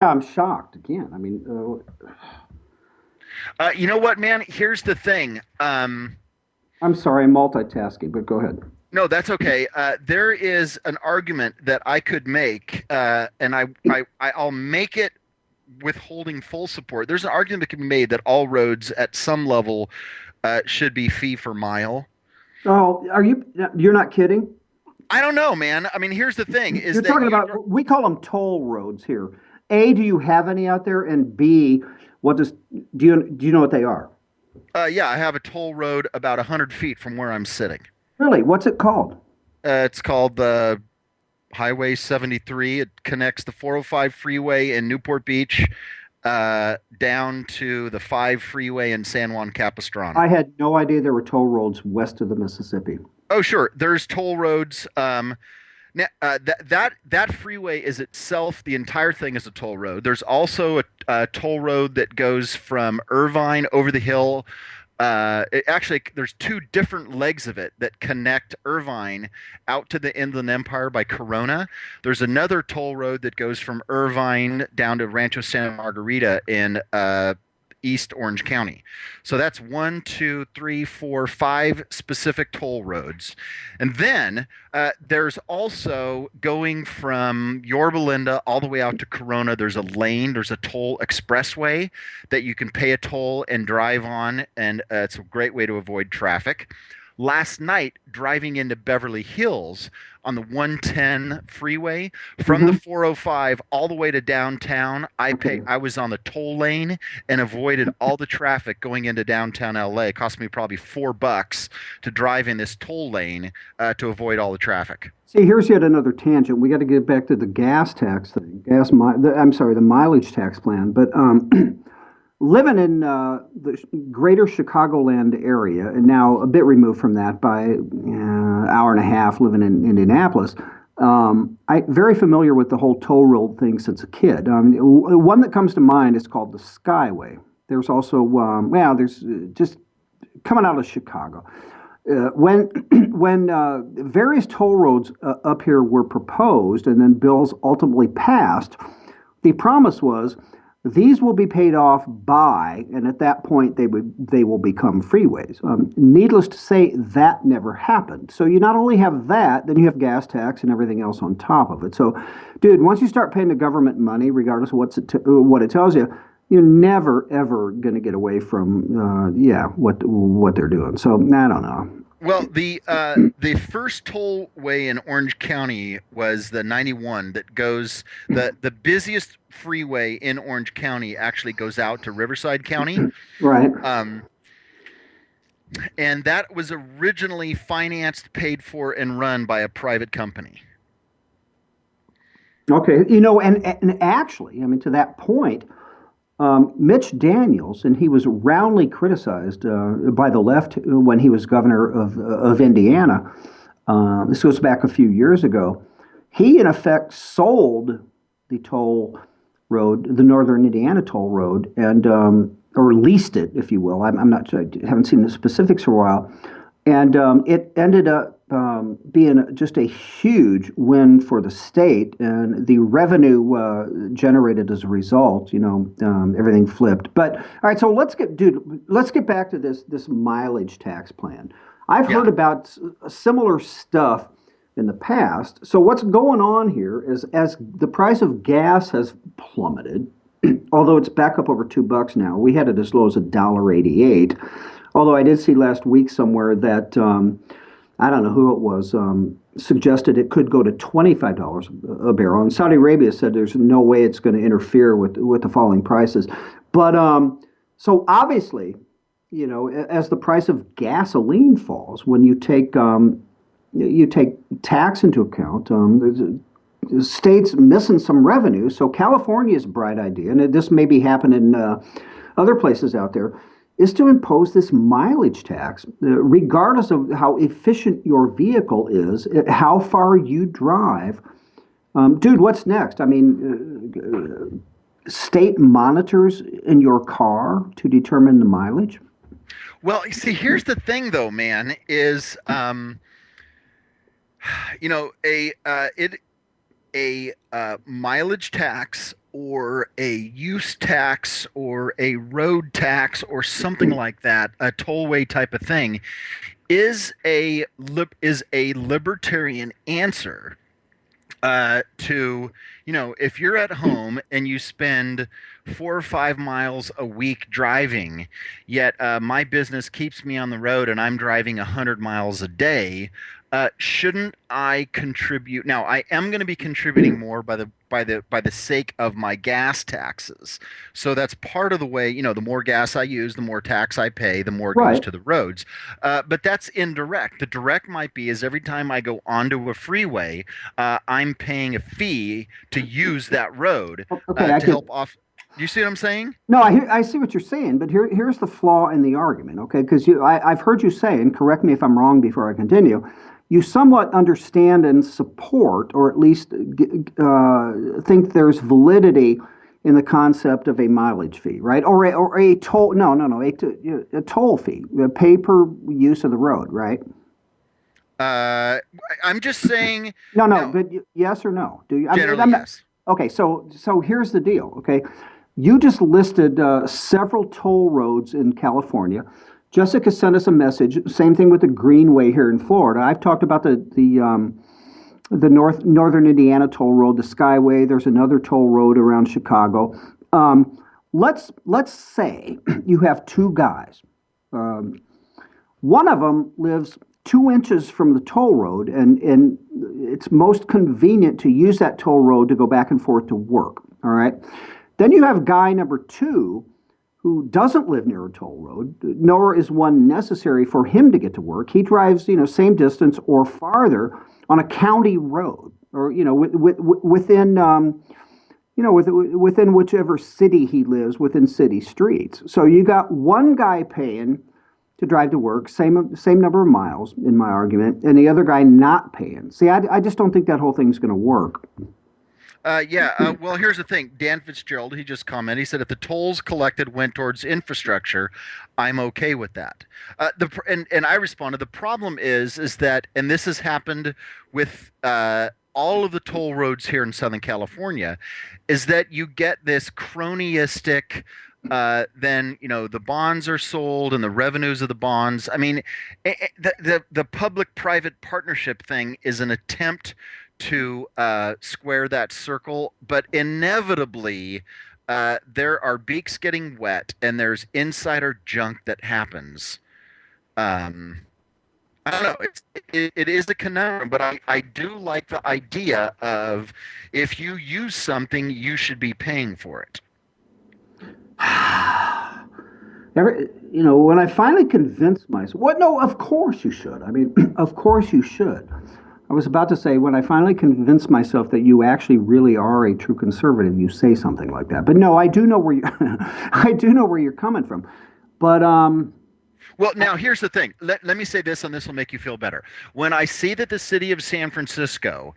I'm shocked again. I mean, You know what, man? Here's the thing. I'm sorry, I'm multitasking, but go ahead. No, that's okay. There is an argument that I could make, and I'll make it withholding full support. There's an argument that can be made that all roads at some level should be fee for mile. Oh, you're not kidding? I don't know, man. I mean, here's the thing: is You're that talking you, about, we call them toll roads here. A, do you have any out there? And B, what does, do you know what they are? yeah, I have a toll road about 100 feet from where I'm sitting. Really? What's it called? It's called the Highway 73. It connects the 405 freeway in Newport Beach down to the 5 freeway in San Juan Capistrano. I had no idea there were toll roads west of the Mississippi. Oh, sure. There's toll roads. That freeway is itself, the entire thing is a toll road. There's also a toll road that goes from Irvine over the hill. Actually, there's two different legs of it that connect Irvine out to the Inland Empire by Corona. There's another toll road that goes from Irvine down to Rancho Santa Margarita in East Orange County. So that's one, two, three, four, five specific toll roads. And then there's also going from Yorba Linda all the way out to Corona. There's a lane, there's a toll expressway that you can pay a toll and drive on, and it's a great way to avoid traffic. Last night, driving into Beverly Hills on the 110 freeway from the Hmm. 405 all the way to downtown, Okay. I was on the toll lane and avoided all the traffic going into downtown LA. It cost me probably $4 to drive in this toll lane to avoid all the traffic. See, here's yet another tangent. We got to get back to the gas tax thing. I'm sorry, the mileage tax plan. But living in the greater Chicagoland area, and now a bit removed from that by hour and a half living in Indianapolis, I'm very familiar with the whole toll road thing since a kid. One that comes to mind is called the Skyway. There's also, there's just coming out of Chicago. When various toll roads up here were proposed and then bills ultimately passed, the promise was these will be paid off by, and at that point they will become freeways. Needless to say, that never happened. So you not only have that, then you have gas tax and everything else on top of it. So, dude, once you start paying the government money, regardless of what it tells you, you're never ever going to get away from what they're doing. So I don't know. Well, the first tollway in Orange County was the 91 that goes the busiest freeway in Orange County actually goes out to Riverside County. Right. Um, and that was originally financed, paid for, and run by a private company. Okay. And actually, I mean, to that point, Mitch Daniels, and he was roundly criticized by the left when he was governor of Indiana. This goes back a few years ago. He, in effect, sold the toll road, the Northern Indiana toll road, and or leased it, if you will. I'm not sure. I haven't seen the specifics for a while. And it ended up being just a huge win for the state, and the revenue generated as a result, everything flipped. But all right, so let's get back to this mileage tax plan. I've Yeah. heard about similar stuff in the past. So what's going on here is as the price of gas has plummeted, although it's back up over $2 now. We had it as low as $1.88. Although I did see last week somewhere that I don't know who it was suggested it could go to $25 a barrel, and Saudi Arabia said there's no way it's going to interfere with the falling prices. But so obviously, as the price of gasoline falls, when you take tax into account, the state's missing some revenue. So California's bright idea, and this may be happening in other places out there, is to impose this mileage tax, regardless of how efficient your vehicle is, how far you drive. Dude, what's next? I mean, state monitors in your car to determine the mileage? Well, you see, here's the thing, though, man, is you know a it a mileage tax or a use tax or a road tax or something like that, a tollway type of thing, is a libertarian answer to, if you're at home and you spend 4 or 5 miles a week driving, yet my business keeps me on the road and I'm driving 100 miles a day. Shouldn't I contribute? Now, I am going to be contributing more by the sake of my gas taxes. So that's part of the way, the more gas I use, the more tax I pay, the more goes Right. to the roads. But that's indirect. The direct might be is every time I go onto a freeway, I'm paying a fee to use that road Okay, I to can. help off. Do you see what I'm saying? No, I see what you're saying, but here's the flaw in the argument, okay? Because I've heard you say, and correct me if I'm wrong before I continue, you somewhat understand and support, or at least think there's validity in the concept of a mileage fee, right? Or a toll, no, no, no, a toll fee, a pay per use of the road, right? Uh, I'm just saying No, no, now. but yes or no? Do you? Generally, I'm not, yes. okay, so here's the deal. Okay, you just listed several toll roads in California. Jessica sent us a message. Same thing with the Greenway here in Florida. I've talked about the northern Indiana toll road, the Skyway. There's another toll road around Chicago. Let's say you have two guys. Um, One of them lives 2 inches from the toll road, and it's most convenient to use that toll road to go back and forth to work. All right. Then you have guy number two who doesn't live near a toll road, nor is one necessary for him to get to work. He drives, same distance or farther on a county road, or within, within whichever city he lives, within city streets. So you got one guy paying to drive to work, same number of miles in my argument, and the other guy not paying. See, I just don't think that whole thing's going to work. Yeah. Well, here's the thing. Dan Fitzgerald, he just commented. He said if the tolls collected went towards infrastructure, I'm okay with that. And I responded. The problem is that, and this has happened with all of the toll roads here in Southern California, is that you get this cronyistic. Then the bonds are sold and the revenues of the bonds. I mean, the public-private partnership thing is an attempt to square that circle, but inevitably there are beaks getting wet and there's insider junk that happens. Um, I don't know. It is a conundrum, but I do like the idea of if you use something, you should be paying for it. When I finally convinced myself, what? No, of course you should. I mean, of course you should. I was about to say, when I finally convinced myself that you actually really are a true conservative, you say something like that. But no, I do know where you, I do know where you're coming from. But Well, now here's the thing. Let me say this, and this will make you feel better. When I see that the city of San Francisco,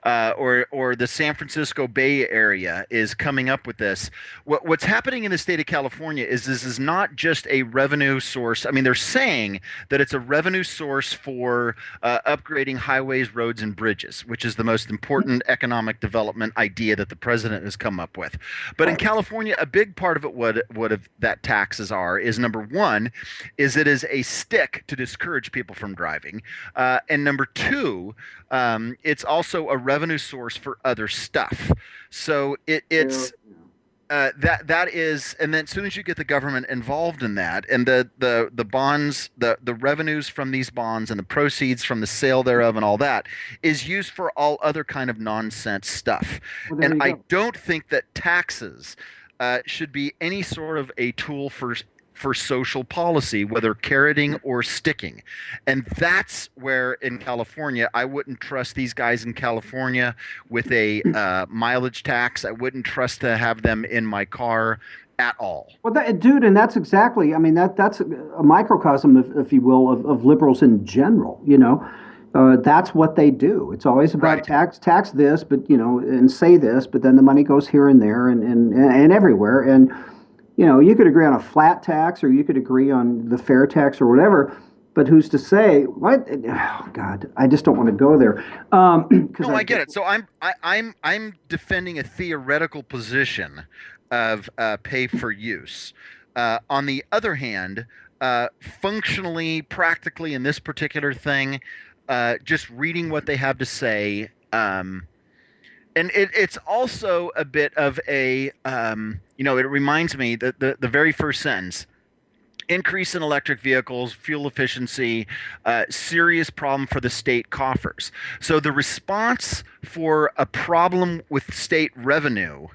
or the San Francisco Bay Area is coming up with this, what's happening in the state of California is this is not just a revenue source. I mean, they're saying that it's a revenue source for upgrading highways, roads, and bridges, which is the most important economic development idea that the president has come up with. But in California, a big part of it, what of that taxes are, is number one, is it is a stick to discourage people from driving, and number two, it's also a revenue source for other stuff. So yeah, it's that is, and then as soon as you get the government involved in that, and the bonds, the revenues from these bonds and the proceeds from the sale thereof and all that is used for all other kind of nonsense stuff. well, there And you I go. don't think that taxes should be any sort of a tool for social policy, whether carroting or sticking. And that's where in California, I wouldn't trust these guys in California with a mileage tax. I wouldn't trust to have them in my car at all. Well, dude, and that's exactly. I mean, that's a microcosm, if you will, of liberals in general. That's what they do. It's always about Right. tax this, but and say this, but then the money goes here and there and everywhere. And you could agree on a flat tax, or you could agree on the fair tax or whatever. But who's to say what? Oh God, I just don't want to go there. Because No, I get it. So I'm defending a theoretical position of pay for use. On the other hand, functionally, practically, in this particular thing, just reading what they have to say, and it's also a bit of a, it reminds me that the very first sentence: increase in electric vehicles, fuel efficiency, serious problem for the state coffers. So the response for a problem with state revenue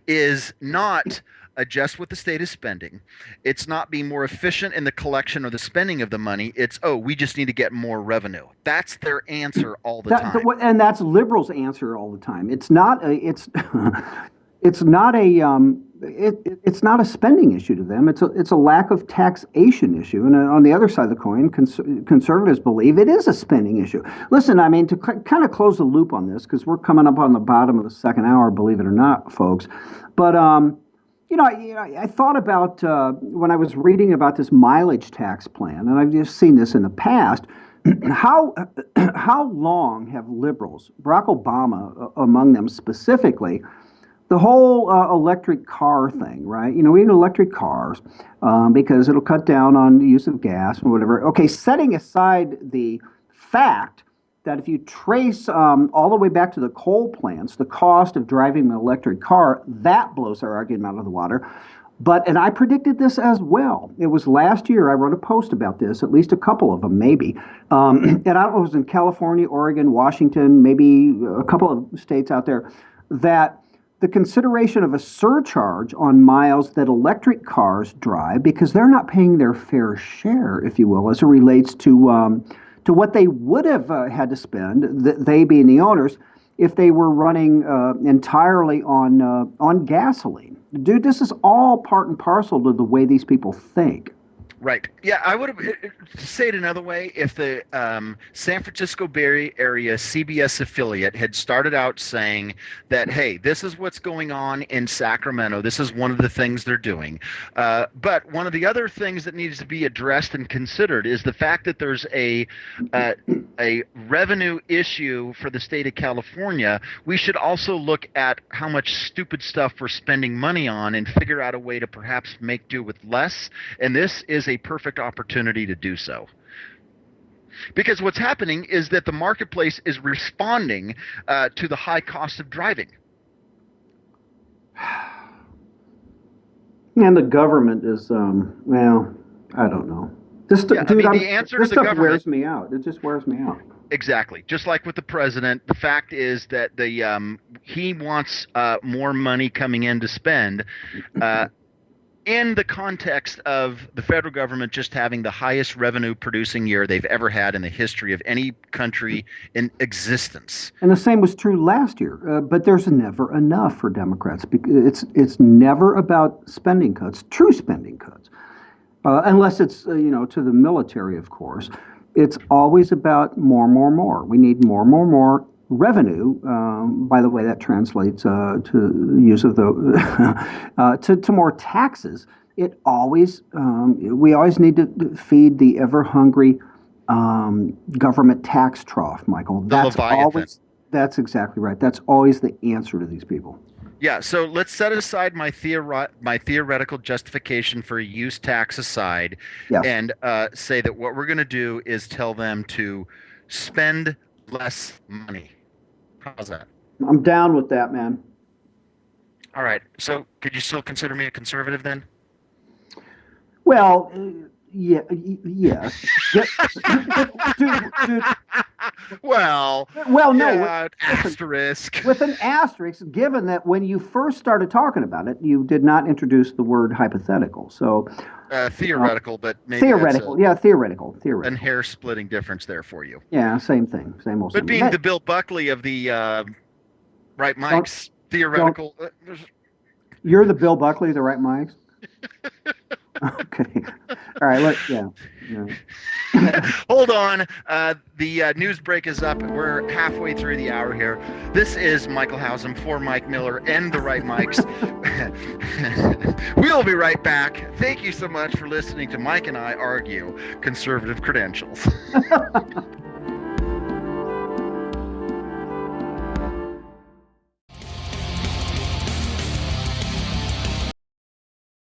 is not adjust what the state is spending. It's not being more efficient in the collection or the spending of the money. It's, oh, we just need to get more revenue. That's their answer all the time. And that's liberals' answer all the time. It's not a it's not a it's not a spending issue to them. It's a lack of taxation issue. And on the other side of the coin, conservatives believe it is a spending issue. Listen, I mean, to kind of close the loop on this, because we're coming up on the bottom of the second hour, believe it or not, folks. But I thought about when I was reading about this mileage tax plan, and I've just seen this in the past. How how long have liberals, Barack Obama among them specifically, the whole electric car thing, right? We need electric cars because it'll cut down on the use of gas and whatever. Okay, setting aside the fact that if you trace all the way back to the coal plants, the cost of driving an electric car, that blows our argument out of the water. And I predicted this as well. It was last year I wrote a post about this, at least a couple of them, maybe. And I don't know if it was in California, Oregon, Washington, maybe a couple of states out there, that the consideration of a surcharge on miles that electric cars drive, because they're not paying their fair share, if you will, as it relates to what they would have had to spend, they being the owners, if they were running entirely on gasoline. Dude, this is all part and parcel to the way these people think. Right. Yeah, I would have to say it another way. If the San Francisco Bay Area CBS affiliate had started out saying that, hey, this is what's going on in Sacramento. This is one of the things they're doing. But one of the other things that needs to be addressed and considered is the fact that there's a revenue issue for the state of California. We should also look at how much stupid stuff we're spending money on and figure out a way to perhaps make do with less. And this is a perfect opportunity to do so. Because what's happening is that the marketplace is responding to the high cost of driving. And the government is, well, I don't know. This, yeah, dude, I mean, the answer this to the stuff government wears me out. It just wears me out. Exactly. Just like with the president, the fact is that he wants more money coming in to spend. In the context of the federal government just having the highest revenue producing year they've ever had in the history of any country in existence. And the same was true last year. But there's never enough for Democrats. It's never about spending cuts, true spending cuts, unless it's to the military, of course. It's always about more, more, more. We need more, more, more revenue. By the way, that translates to use of the to more taxes. We always need to feed the ever hungry government tax trough, Michael. That's exactly right. That's always the answer to these people. Yeah, so let's set aside my theoretical justification for a use tax aside, yes, and say that what we're going to do is tell them to spend less money. How's that? I'm down with that, man. All right. So could you still consider me a conservative then? Well, yes. Dude. Well, no. Yeah, asterisk. With an asterisk, given that when you first started talking about it, you did not introduce the word hypothetical. So theoretical, but maybe theoretical. Theoretical. And hair-splitting difference there for you. Yeah, same thing. Same old. But being the Bill Buckley of the right mics, theoretical. You're the Bill Buckley of the right mics. Okay. All right. Hold on. The news break is up. We're halfway through the hour here. This is Michael Hausum for Mike Miller and the Right Mics. We We'll be right back. Thank you so much for listening to Mike and I argue conservative credentials.